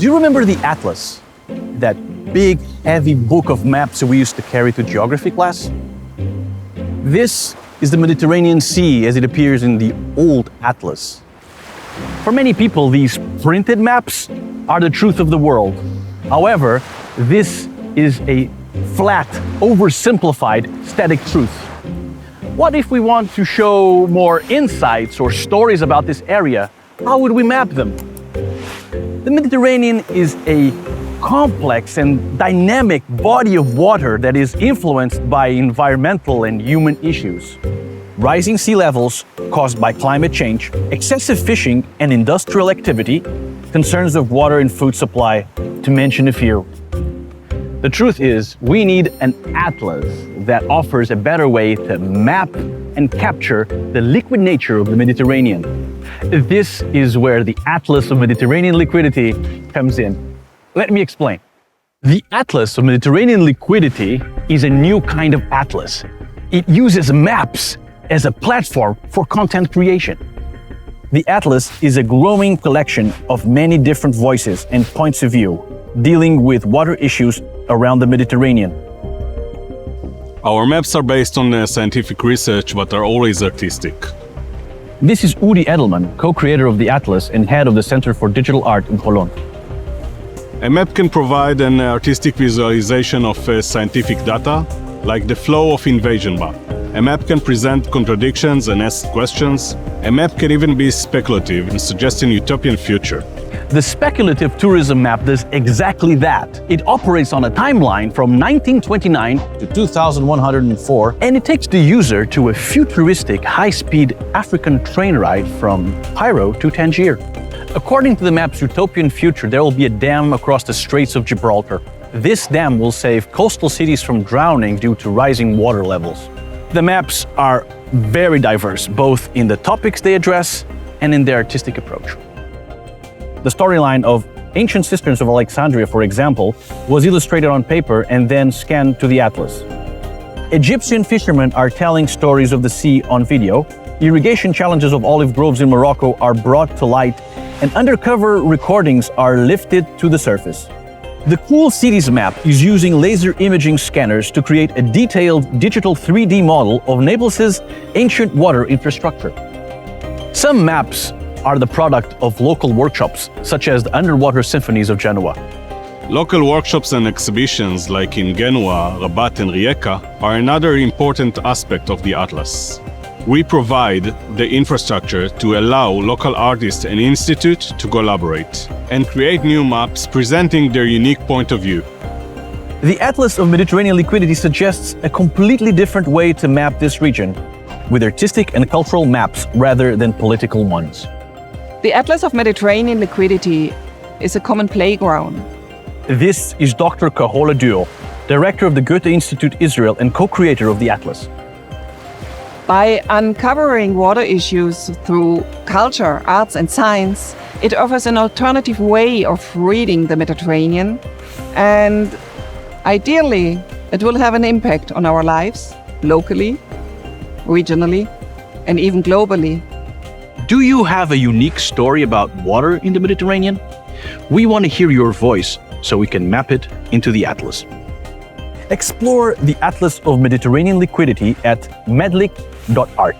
Do you remember the atlas? That big, heavy book of maps we used to carry to geography class? This is the Mediterranean Sea as it appears in the old atlas. For many people, these printed maps are the truth of the world. However, this is a flat, oversimplified, static truth. What if we want to show more insights or stories about this area? How would we map them? The Mediterranean is a complex and dynamic body of water that is influenced by environmental and human issues. Rising sea levels caused by climate change, excessive fishing and industrial activity, concerns of water and food supply, to mention a few. The truth is, we need an atlas that offers a better way to map and capture the liquid nature of the Mediterranean. This is where the Atlas of Mediterranean Liquidity comes in. Let me explain. The Atlas of Mediterranean Liquidity is a new kind of atlas. It uses maps as a platform for content creation. The Atlas is a growing collection of many different voices and points of view dealing with water issues around the Mediterranean. Our maps are based on scientific research, but are always artistic. This is Udi Edelman, co-creator of the Atlas and head of the Center for Digital Art in Cologne. A map can provide an artistic visualization of scientific data, like the flow of invasion map. A map can present contradictions and ask questions. A map can even be speculative and suggest an utopian future. The speculative tourism map does exactly that. It operates on a timeline from 1929 to 2104, and it takes the user to a futuristic high-speed African train ride from Cairo to Tangier. According to the map's utopian future, there will be a dam across the Straits of Gibraltar. This dam will save coastal cities from drowning due to rising water levels. The maps are very diverse, both in the topics they address and in their artistic approach. The storyline of ancient cisterns of Alexandria, for example, was illustrated on paper and then scanned to the atlas. Egyptian fishermen are telling stories of the sea on video, irrigation challenges of olive groves in Morocco are brought to light, and undercover recordings are lifted to the surface. The Cool Cities map is using laser imaging scanners to create a detailed digital 3D model of Naples' ancient water infrastructure. Some maps are the product of local workshops, such as the Underwater Symphonies of Genoa. Local workshops and exhibitions, like in Genoa, Rabat, and Rijeka, are another important aspect of the Atlas. We provide the infrastructure to allow local artists and institutes to collaborate and create new maps presenting their unique point of view. The Atlas of Mediterranean Liquidity suggests a completely different way to map this region, with artistic and cultural maps rather than political ones. The Atlas of Mediterranean Liquidity is a common playground. This is Dr. Carola Duo, director of the Goethe Institute Israel and co-creator of the Atlas. By uncovering water issues through culture, arts and science, it offers an alternative way of reading the Mediterranean, and ideally, it will have an impact on our lives, locally, regionally, and even globally. Do you have a unique story about water in the Mediterranean? We want to hear your voice so we can map it into the Atlas. Explore the Atlas of Mediterranean Liquidity at medlic.art.